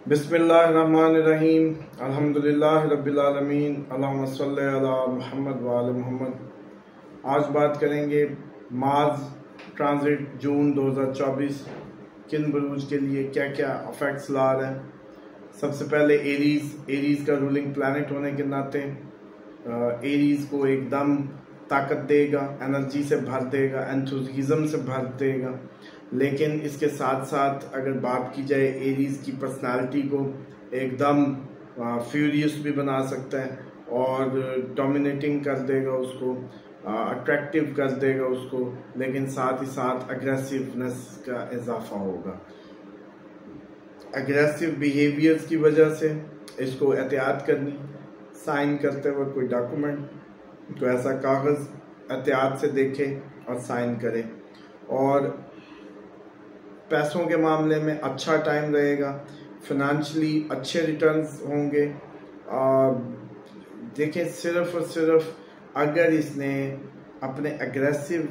बिस्मिल्लाहिर्रहमानिर्रहीम अल्हम्दुलिल्लाहि रब्बिल आलमीन अल्लाहुम्मा सल्लि अला मुहम्मद व आले मुहम्मद। आज बात करेंगे मार्स ट्रांजिट जून 2024 किन बुरूज के लिए क्या क्या अफेक्ट्स ला रहा है। सबसे पहले एरीज का रूलिंग प्लैनेट होने के नाते एरीज को एकदम ताकत देगा, एनर्जी से भर देगा, एंथुजिज्म से भर देगा। लेकिन इसके साथ साथ अगर बात की जाए एरीज की पर्सनालिटी को एकदम फ्यूरियस भी बना सकता है और डोमिनेटिंग कर देगा, उसको अट्रैक्टिव कर देगा उसको, लेकिन साथ ही साथ अग्रेसिवनेस का इजाफा होगा। अग्रेसिव बिहेवियर्स की वजह से इसको एहतियात करनी, साइन करते वक्त कोई डॉक्यूमेंट तो ऐसा कागज़ एहतियात से देखे और साइन करे। और पैसों के मामले में अच्छा टाइम रहेगा, फिनेंशियली अच्छे रिटर्न्स होंगे। देखें, सिर्फ और सिर्फ अगर इसने अपने अग्रेसिव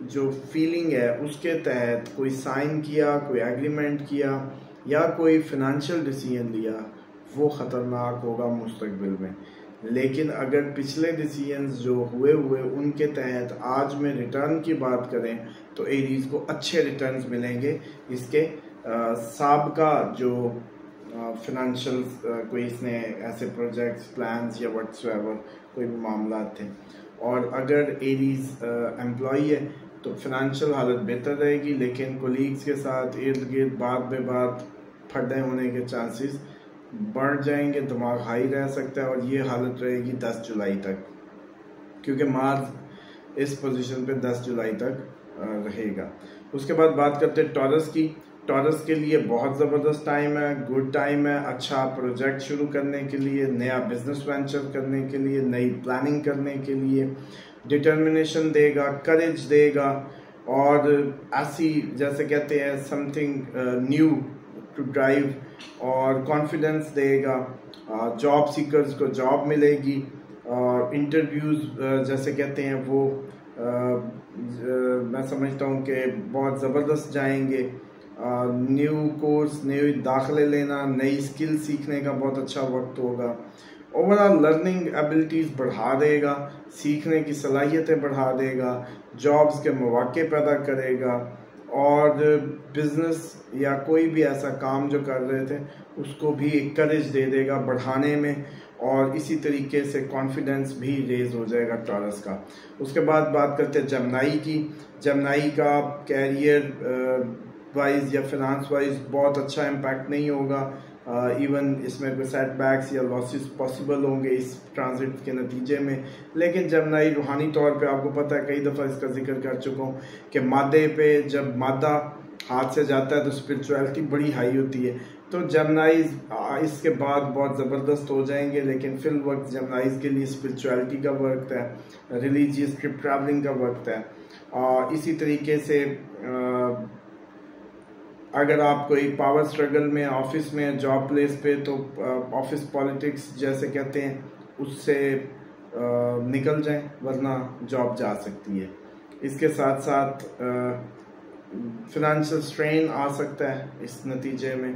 जो फीलिंग है उसके तहत कोई साइन किया, कोई एग्रीमेंट किया या कोई फिनेंशियल डिसीजन लिया, वो ख़तरनाक होगा मुस्तकबिल में। लेकिन अगर पिछले डिसीजंस जो हुए उनके तहत आज में रिटर्न की बात करें तो एरीज को अच्छे रिटर्न्स मिलेंगे। इसके साबका जो फिनेंशियल कोई इसने ऐसे प्रोजेक्ट्स, प्लान्स या व्हाट्सएवर कोई भी मामला थे। और अगर एरीज एम्प्लॉई है तो फिनेंशियल हालत बेहतर रहेगी, लेकिन कोलीग्स के साथ इर्द गिर्द बात बेबात फटे होने के चांसेस बढ़ जाएंगे, दिमाग हाई रह सकता है। और ये हालत रहेगी 10 जुलाई तक, क्योंकि मार्स इस पोजीशन पे 10 जुलाई तक रहेगा। उसके बाद बात करते हैं टॉरस की। टॉरस के लिए बहुत ज़बरदस्त टाइम है, गुड टाइम है, अच्छा प्रोजेक्ट शुरू करने के लिए, नया बिजनेस वेंचर करने के लिए, नई प्लानिंग करने के लिए। डिटर्मिनेशन देगा, करेज देगा और ऐसी जैसे कहते हैं समथिंग न्यू टू ड्राइव, और कॉन्फिडेंस देगा। जॉब सीकर्स को जॉब मिलेगी, इंटरव्यूज़ जैसे कहते हैं वो मैं समझता हूँ कि बहुत ज़बरदस्त जाएंगे। न्यू कोर्स, नए दाखिले लेना, नई स्किल सीखने का बहुत अच्छा वक्त होगा। ओवरऑल लर्निंग एबिलिटीज़ बढ़ा देगा, सीखने की सलाहियतें बढ़ा देगा, जॉब्स के मौके पैदा करेगा और बिजनेस या कोई भी ऐसा काम जो कर रहे थे उसको भी एक करेज दे देगा बढ़ाने में, और इसी तरीके से कॉन्फिडेंस भी रेज हो जाएगा टॉरस का। उसके बाद बात करते हैं जमनाई की। जमनाई का कैरियर वाइज या फिनांस वाइज बहुत अच्छा इम्पैक्ट नहीं होगा। इवन इसमें कोई सेटबैक्स या लॉसेस पॉसिबल होंगे इस ट्रांजिट के नतीजे में। लेकिन जमनाई रूहानी तौर पे आपको पता है, कई दफ़ा इसका जिक्र कर चुका हूँ कि मादे पे जब मादा हाथ से जाता है तो स्पिरिचुअलिटी बड़ी हाई होती है। तो जमनाइज इसके बाद बहुत ज़बरदस्त हो जाएंगे, लेकिन फिल वक्त जमनाइज के लिए स्पिरिचुअलिटी का वक्त है, रिलीजियस ट्रिप ट्रैवलिंग का वक्त है। इसी तरीके से अगर आप कोई पावर स्ट्रगल में, ऑफिस में, जॉब प्लेस पे, तो ऑफिस पॉलिटिक्स जैसे कहते हैं उससे निकल जाएं, वरना जॉब जा सकती है। इसके साथ साथ फिनेंशियल स्ट्रेन आ सकता है इस नतीजे में।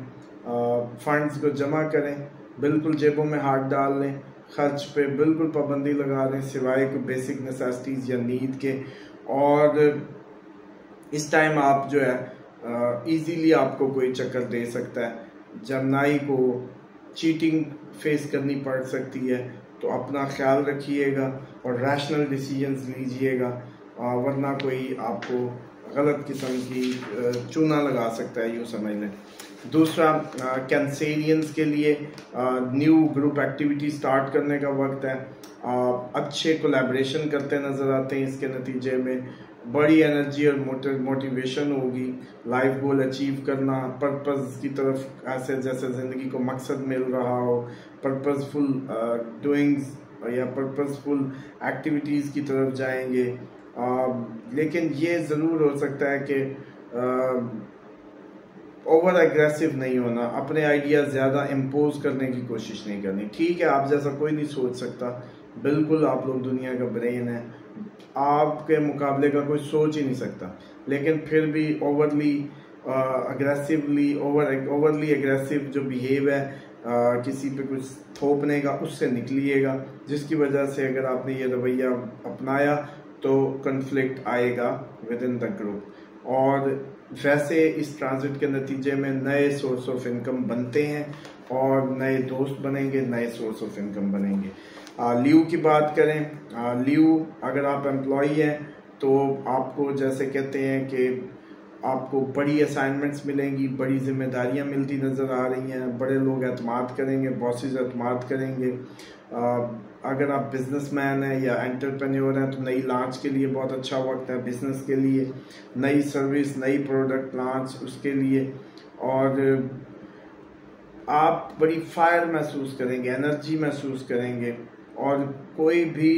फंड्स को जमा करें, बिल्कुल जेबों में हाथ डाल लें, खर्च पे बिल्कुल पाबंदी लगा लें सिवाय कोई बेसिक नेसेसिटीज़ या नीड के। और इस टाइम आप जो है इजीली आपको कोई चक्कर दे सकता है। जमनाई को चीटिंग फेस करनी पड़ सकती है, तो अपना ख्याल रखिएगा और रैशनल डिसीजंस लीजिएगा, वरना कोई आपको गलत किस्म की चूना लगा सकता है, यूँ समझ लें। दूसरा, कैंसेरियंस के लिए न्यू ग्रुप एक्टिविटी स्टार्ट करने का वक्त है। अच्छे कोलैबोरेशन करते नज़र आते हैं इसके नतीजे में। बड़ी एनर्जी और मोटिवेशन होगी, लाइफ गोल अचीव करना, पर्पस की तरफ ऐसे जैसे ज़िंदगी को मकसद मिल रहा हो, पर्पसफुल डूइंग्स या पर्पसफुल एक्टिविटीज़ की तरफ जाएंगे। लेकिन ये ज़रूर हो सकता है कि ओवर एग्रेसिव नहीं होना, अपने आइडियाज़ ज़्यादा इम्पोज करने की कोशिश नहीं करनी। ठीक है, आप जैसा कोई नहीं सोच सकता, बिल्कुल आप लोग दुनिया का ब्रेन है, आपके मुकाबले का कोई सोच ही नहीं सकता, लेकिन फिर भी ओवरली अग्रेसिवली ओवरली एग्रेसिव जो बिहेव है किसी पे कुछ थोपने का, उससे निकलिएगा, जिसकी वजह से अगर आपने ये रवैया अपनाया तो कन्फ्लिक्ट आएगा विद इन द ग्रुप। और वैसे इस ट्रांजिट के नतीजे में नए सोर्स ऑफ इनकम बनते हैं और नए दोस्त बनेंगे, नए सोर्स ऑफ इनकम बनेंगे। लीव की बात करें, लीव अगर आप एम्प्लॉई हैं तो आपको जैसे कहते हैं कि आपको बड़ी असाइनमेंट्स मिलेंगी, बड़ी जिम्मेदारियां मिलती नज़र आ रही हैं, बड़े लोग एतमाद करेंगे, बॉसेस एतमाद करेंगे। अगर आप बिजनेसमैन हैं या एंटरप्रेन्योर हैं तो नई लॉन्च के लिए बहुत अच्छा वक्त है बिजनेस के लिए, नई सर्विस, नई प्रोडक्ट लॉन्च उसके लिए। और आप बड़ी फायर महसूस करेंगे, एनर्जी महसूस करेंगे और कोई भी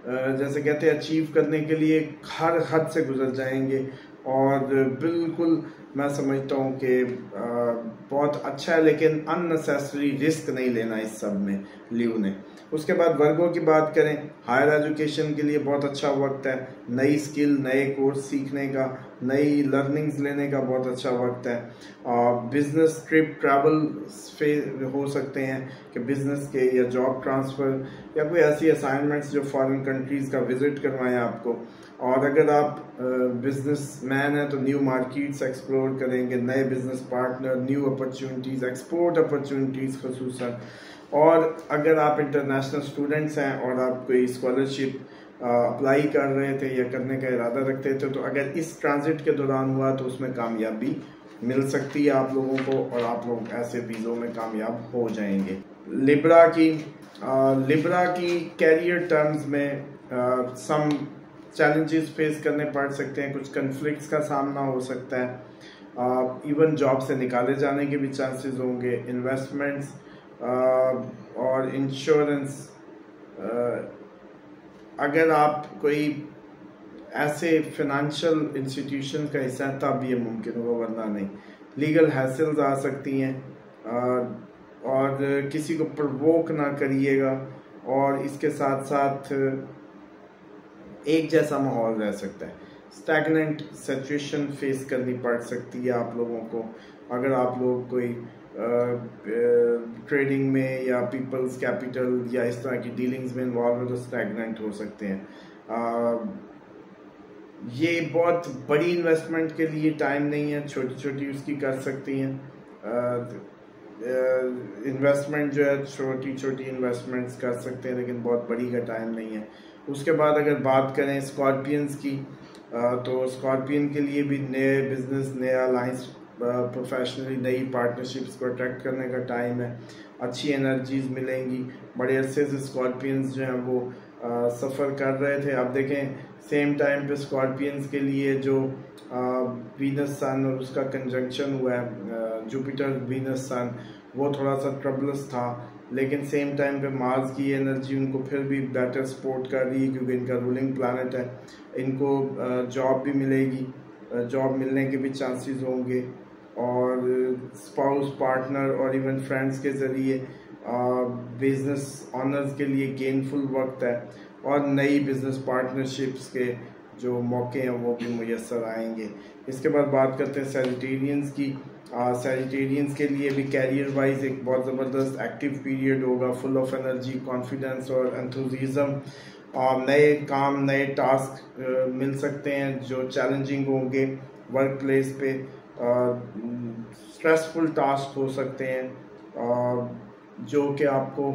जैसे कहते हैं अचीव करने के लिए हर हद से गुजर जाएंगे। और बिल्कुल मैं समझता हूँ कि बहुत अच्छा है, लेकिन अननेसेसरी रिस्क नहीं लेना इस सब में लीव ने। उसके बाद वर्गों की बात करें, हायर एजुकेशन के लिए बहुत अच्छा वक्त है, नई स्किल, नए कोर्स सीखने का, नई लर्निंग्स लेने का बहुत अच्छा वक्त है। बिजनेस ट्रिप, ट्रैवल हो सकते हैं कि बिजनेस के या जॉब ट्रांसफ़र या कोई ऐसी असाइनमेंट्स जो फॉरेन कंट्रीज़ का विजिट करवाएं आपको। और अगर आप बिजनेस मैन हैं तो न्यू मार्केट्स एक्सप्लोर करेंगे, नए business partner, new opportunities, export opportunities खसूसन। और अगर आप इंटरनेशनल स्टूडेंट्स हैं और आप कोई स्कॉलरशिप अप्लाई कर रहे थे या करने का इरादा रखते थे तो अगर इस ट्रांजिट के दौरान हुआ तो उसमें कामयाबी मिल सकती है आप लोगों को और आप लोग ऐसे वीज़ों में कामयाब हो जाएंगे। लिब्रा की कैरियर टर्म्स में सम चैलेंजेस फेस करने पड़ सकते हैं, कुछ कन्फ्लिक्ट्स का सामना हो सकता है, इवन जॉब से निकाले जाने के भी चांसेस होंगे। इन्वेस्टमेंट्स और इंश्योरेंस, अगर आप कोई ऐसे फिनेंशियल इंस्टीट्यूशन का हिस्सा है तब ये मुमकिन होगा, वरना नहीं। लीगल हैसल्स आ सकती हैं और किसी को प्रवोक ना करिएगा और इसके साथ साथ एक जैसा माहौल रह सकता है। स्टैगनेंट सिचुएशन फेस करनी पड़ सकती है आप लोगों को अगर आप लोग कोई ट्रेडिंग में या पीपल्स कैपिटल या इस तरह की डीलिंग्स में इन्वॉल्व हो तो स्टैगनेंट हो सकते हैं। ये बहुत बड़ी इन्वेस्टमेंट के लिए टाइम नहीं है, छोटी छोटी उसकी कर सकती हैं। इन्वेस्टमेंट जो है छोटी छोटी इन्वेस्टमेंट्स कर सकते हैं लेकिन बहुत बड़ी का टाइम नहीं है। उसके बाद अगर बात करें स्कॉर्पियंस की तो स्कॉर्पियन के लिए भी नए बिजनेस, नया अलाइंस, प्रोफेशनली नई पार्टनरशिप्स को अट्रैक्ट करने का टाइम है। अच्छी एनर्जीज मिलेंगी। बड़े अरसे से स्कॉर्पियंस जो हैं वो सफ़र कर रहे थे, अब देखें सेम टाइम पे स्कॉर्पियंस के लिए जो वीनस सन और उसका कंजंक्शन हुआ है, जुपिटर वीनस सन, वो थोड़ा सा ट्रबलस था, लेकिन सेम टाइम पे मार्स की एनर्जी उनको फिर भी बेटर सपोर्ट कर रही है क्योंकि इनका रूलिंग प्लानट है। इनको जॉब भी मिलेगी, जॉब मिलने के भी चांसेस होंगे और स्पाउस, पार्टनर और इवन फ्रेंड्स के ज़रिए बिजनेस ऑनर्स के लिए गेनफुल वक्त है और नई बिजनेस पार्टनरशिप्स के जो मौके हैं वो भी मुयस्सर आएंगे। इसके बाद बात करते हैं सैजिटेरियंस की। सैजिटेरियंस के लिए भी कैरियर वाइज एक बहुत ज़बरदस्त एक्टिव पीरियड होगा, फुल ऑफ एनर्जी, कॉन्फिडेंस और एंथुजिज्म। नए काम, नए टास्क मिल सकते हैं जो चैलेंजिंग होंगे वर्क प्लेस पे। स्ट्रेसफुल टास्क हो सकते हैं जो कि आपको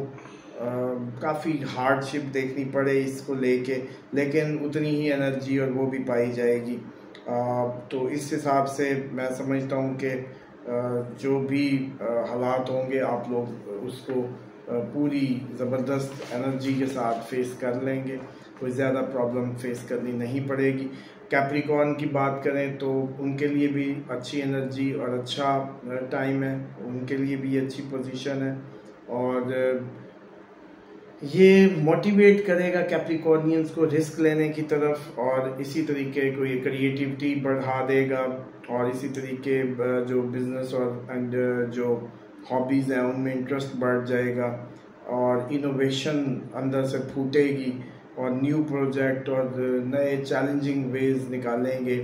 काफ़ी हार्डशिप देखनी पड़े इसको लेके, लेकिन उतनी ही एनर्जी और वो भी पाई जाएगी। तो इस हिसाब से मैं समझता हूँ कि जो भी हालात होंगे आप लोग उसको पूरी ज़बरदस्त एनर्जी के साथ फेस कर लेंगे, कोई ज़्यादा प्रॉब्लम फेस करनी नहीं पड़ेगी। कैप्रिकॉर्न की बात करें तो उनके लिए भी अच्छी एनर्जी और अच्छा टाइम है, उनके लिए भी अच्छी पोजीशन है और ये मोटिवेट करेगा कैप्रिकॉर्नियंस को रिस्क लेने की तरफ और इसी तरीके को ये क्रिएटिविटी बढ़ा देगा और इसी तरीके जो बिजनेस और जो हॉबीज़ हैं उनमें इंटरेस्ट बढ़ जाएगा और इनोवेशन अंदर से फूटेगी और न्यू प्रोजेक्ट और नए चैलेंजिंग वेज निकालेंगे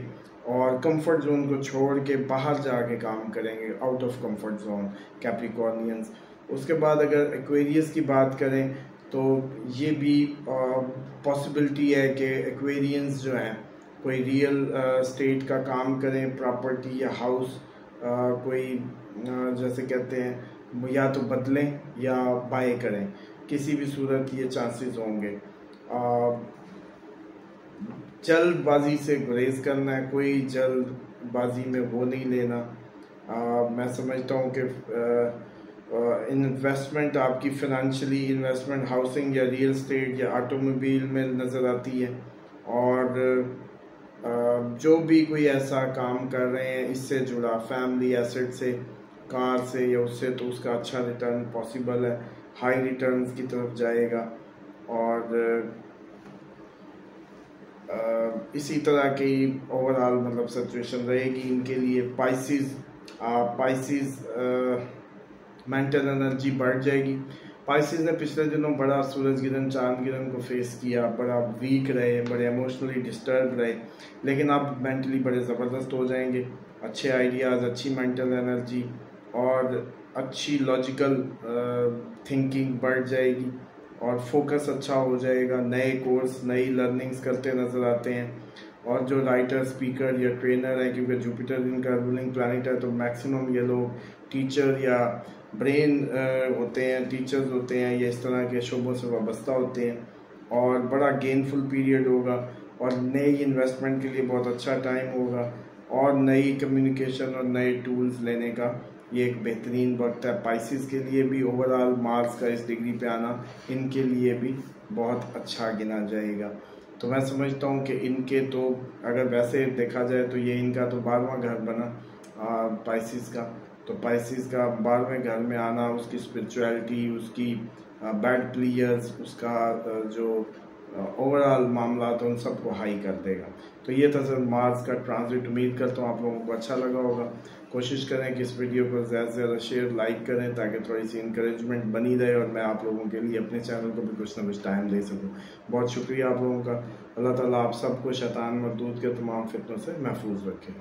और कंफर्ट जोन को छोड़ के बाहर जाके काम करेंगे, आउट ऑफ कंफर्ट जोन कैप्रिकॉर्नियंस। उसके बाद अगर एक्वेरियस की बात करें तो ये भी पॉसिबिलिटी है कि एक्वेरियंस जो हैं कोई रियल स्टेट का काम करें, प्रॉपर्टी या हाउस कोई जैसे कहते हैं या तो बदलें या बाय करें, किसी भी सूरत ये चांसेस होंगे। जल्दबाजी से गुरेज करना है, कोई जल्दबाजी में वो नहीं लेना। मैं समझता हूँ कि इन्वेस्टमेंट आपकी फाइनेंशियली इन्वेस्टमेंट हाउसिंग या रियल स्टेट या ऑटोमोबाइल में नज़र आती है, और जो भी कोई ऐसा काम कर रहे हैं इससे जुड़ा फैमिली एसेट से, कार से या उससे, तो उसका अच्छा रिटर्न पॉसिबल है, हाई रिटर्न्स की तरफ जाएगा। और इसी तरह की ओवरऑल मतलब सिचुएशन रहेगी इनके लिए। पाइसिस मेंटल एनर्जी बढ़ जाएगी। पाइसिस ने पिछले दिनों बड़ा सूरज गिरन चांद गिरन को फेस किया, बड़ा वीक रहे, बड़े इमोशनली डिस्टर्ब रहे, लेकिन अब मेंटली बड़े ज़बरदस्त हो जाएंगे। अच्छे आइडियाज़, अच्छी मेंटल एनर्जी और अच्छी लॉजिकल थिंकिंग बढ़ जाएगी और फोकस अच्छा हो जाएगा। नए कोर्स, नई लर्निंग्स करते नज़र आते हैं। और जो राइटर, स्पीकर या ट्रेनर है, क्योंकि जुपिटर इनका रूलिंग प्लैनेट है, तो मैक्सिमम ये लोग टीचर या ब्रेन होते हैं, टीचर्स होते हैं, या इस तरह के शोबों से वाबस्ता होते हैं, और बड़ा गेनफुल पीरियड होगा और नई इन्वेस्टमेंट के लिए बहुत अच्छा टाइम होगा और नई कम्युनिकेशन और नए टूल्स लेने का ये एक बेहतरीन वक्त है। पाइसिस के लिए भी ओवरऑल मार्स का इस डिग्री पे आना इनके लिए भी बहुत अच्छा गिना जाएगा। तो मैं समझता हूँ कि इनके तो अगर वैसे देखा जाए तो ये इनका तो 12वां घर बना पाइसिस का, तो पाइसिस का 12वें घर में आना उसकी स्पिरिचुअलिटी, उसकी बैड प्लेयर्स, उसका जो ओवरऑल मामला तो उन सबको हाई कर देगा। तो ये था सर मार्स का ट्रांजिट। उम्मीद करता हूँ आप लोगों को अच्छा लगा होगा। कोशिश करें कि इस वीडियो को ज़्यादा से ज़्यादा शेयर, लाइक करें ताकि थोड़ी सी इंकरेजमेंट बनी रहे और मैं आप लोगों के लिए अपने चैनल को भी कुछ ना कुछ टाइम दे सकूँ। बहुत शुक्रिया आप लोगों का। अल्लाह ताला आप सबको शैतान मरदूद के तमाम फितनों से महफूज रखे।